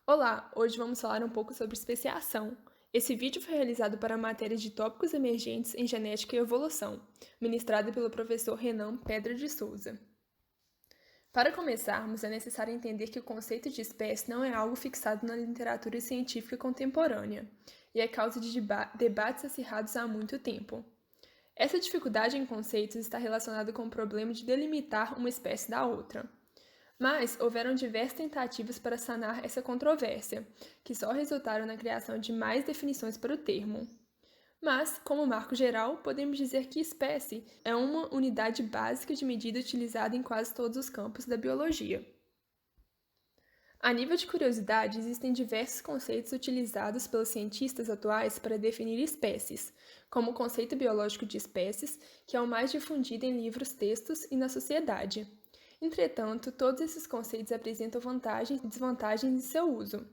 Olá, hoje vamos falar um pouco sobre especiação. Esse vídeo foi realizado para a matéria de tópicos emergentes em genética e evolução, ministrada pelo professor Renan Pedra de Souza. Para começarmos, é necessário entender que o conceito de espécie não é algo fixado na literatura científica contemporânea, e é causa de debates acirrados há muito tempo. Essa dificuldade em conceitos está relacionada com o problema de delimitar uma espécie da outra. Mas houveram diversas tentativas para sanar essa controvérsia, que só resultaram na criação de mais definições para o termo. Mas, como marco geral, podemos dizer que espécie é uma unidade básica de medida utilizada em quase todos os campos da biologia. A nível de curiosidade, existem diversos conceitos utilizados pelos cientistas atuais para definir espécies, como o conceito biológico de espécies, que é o mais difundido em livros, textos e na sociedade. Entretanto, todos esses conceitos apresentam vantagens e desvantagens em seu uso.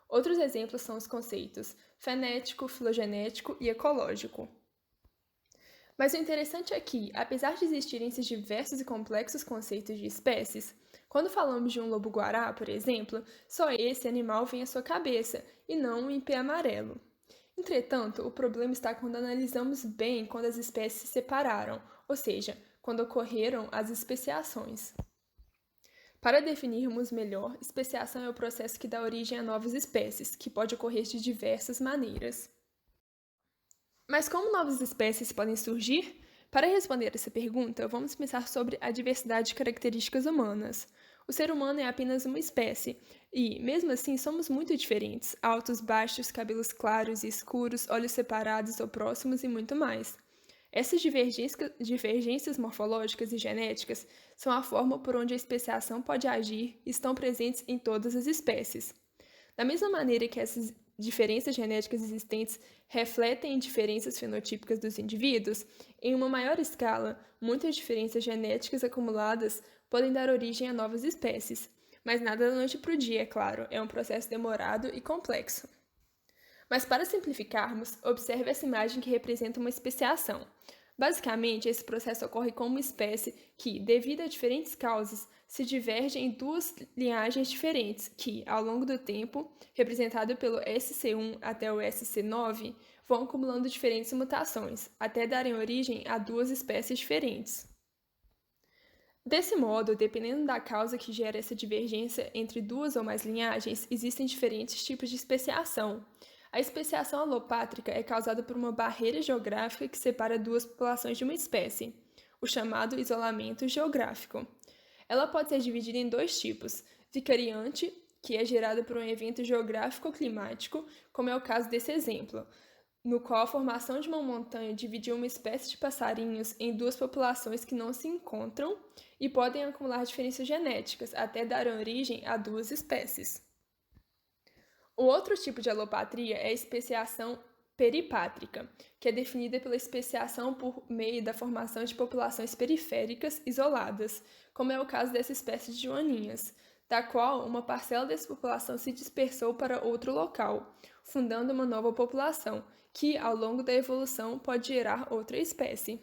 Outros exemplos são os conceitos fenético, filogenético e ecológico. Mas o interessante é que, apesar de existirem esses diversos e complexos conceitos de espécies, quando falamos de um lobo-guará, por exemplo, só esse animal vem à sua cabeça, e não um ipê amarelo. Entretanto, o problema está quando analisamos bem quando as espécies se separaram, ou seja, quando ocorreram as especiações. Para definirmos melhor, especiação é o processo que dá origem a novas espécies, que pode ocorrer de diversas maneiras. Mas como novas espécies podem surgir? Para responder essa pergunta, vamos pensar sobre a diversidade de características humanas. O ser humano é apenas uma espécie, e, mesmo assim, somos muito diferentes: altos, baixos, cabelos claros e escuros, olhos separados ou próximos e muito mais. Essas divergências morfológicas e genéticas são a forma por onde a especiação pode agir e estão presentes em todas as espécies. Da mesma maneira que essas diferenças genéticas existentes refletem diferenças fenotípicas dos indivíduos, em uma maior escala, muitas diferenças genéticas acumuladas podem dar origem a novas espécies. Mas nada da noite para o dia, é claro, é um processo demorado e complexo. Mas para simplificarmos, observe essa imagem que representa uma especiação. Basicamente, esse processo ocorre com uma espécie que, devido a diferentes causas, se diverge em duas linhagens diferentes que, ao longo do tempo, representado pelo SC1 até o SC9, vão acumulando diferentes mutações, até darem origem a duas espécies diferentes. Desse modo, dependendo da causa que gera essa divergência entre duas ou mais linhagens, existem diferentes tipos de especiação. A especiação alopátrica é causada por uma barreira geográfica que separa duas populações de uma espécie, o chamado isolamento geográfico. Ela pode ser dividida em dois tipos: vicariante, que é gerada por um evento geográfico ou climático, como é o caso desse exemplo, no qual a formação de uma montanha dividiu uma espécie de passarinhos em duas populações que não se encontram e podem acumular diferenças genéticas até dar origem a duas espécies. O outro tipo de alopatria é a especiação peripátrica, que é definida pela especiação por meio da formação de populações periféricas isoladas, como é o caso dessa espécie de joaninhas, da qual uma parcela dessa população se dispersou para outro local, fundando uma nova população, que, ao longo da evolução, pode gerar outra espécie.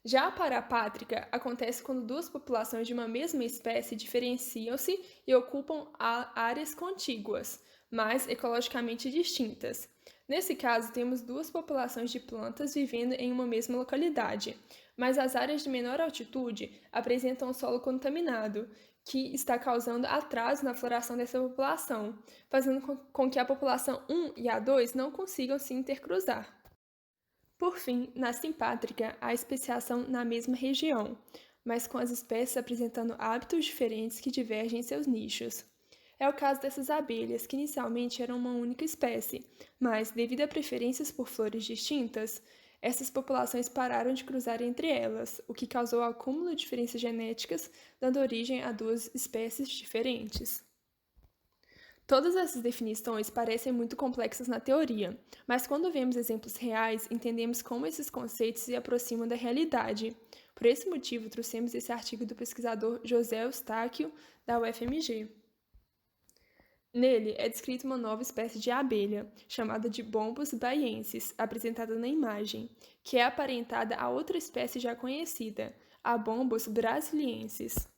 Já a parapátrica acontece quando duas populações de uma mesma espécie diferenciam-se e ocupam áreas contíguas, mas ecologicamente distintas. Nesse caso, temos duas populações de plantas vivendo em uma mesma localidade, mas as áreas de menor altitude apresentam um solo contaminado, que está causando atraso na floração dessa população, fazendo com que a população 1 e a 2 não consigam se intercruzar. Por fim, na simpátrica, há especiação na mesma região, mas com as espécies apresentando hábitos diferentes que divergem em seus nichos. É o caso dessas abelhas, que inicialmente eram uma única espécie, mas, devido a preferências por flores distintas, essas populações pararam de cruzar entre elas, o que causou o acúmulo de diferenças genéticas, dando origem a duas espécies diferentes. Todas essas definições parecem muito complexas na teoria, mas quando vemos exemplos reais, entendemos como esses conceitos se aproximam da realidade. Por esse motivo, trouxemos esse artigo do pesquisador José Eustáquio, da UFMG. Nele é descrita uma nova espécie de abelha, chamada de Bombus baiensis, apresentada na imagem, que é aparentada a outra espécie já conhecida, a Bombus brasiliensis.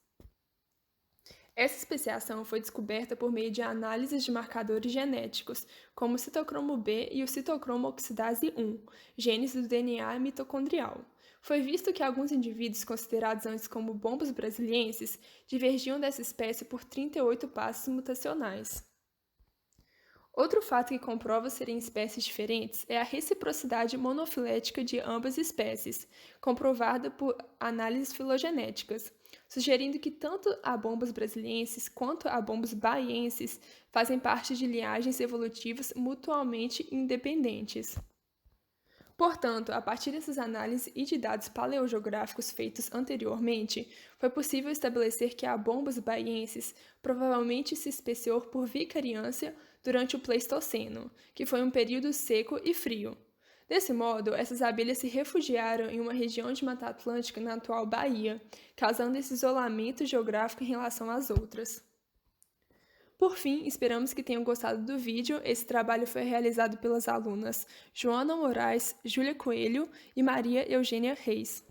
Essa especiação foi descoberta por meio de análises de marcadores genéticos, como o citocromo B e o citocromo oxidase 1, genes do DNA mitocondrial. Foi visto que alguns indivíduos considerados antes como bombos brasilienses divergiam dessa espécie por 38 passos mutacionais. Outro fato que comprova serem espécies diferentes é a reciprocidade monofilética de ambas espécies, comprovada por análises filogenéticas, sugerindo que tanto a bombos brasilienses quanto a bombos baienses fazem parte de linhagens evolutivas mutuamente independentes. Portanto, a partir dessas análises e de dados paleogeográficos feitos anteriormente, foi possível estabelecer que a bombos baienses provavelmente se especiou por vicariância durante o Pleistoceno, que foi um período seco e frio. Desse modo, essas abelhas se refugiaram em uma região de Mata Atlântica na atual Bahia, causando esse isolamento geográfico em relação às outras. Por fim, esperamos que tenham gostado do vídeo. Esse trabalho foi realizado pelas alunas Joana Moraes, Júlia Coelho e Maria Eugênia Reis.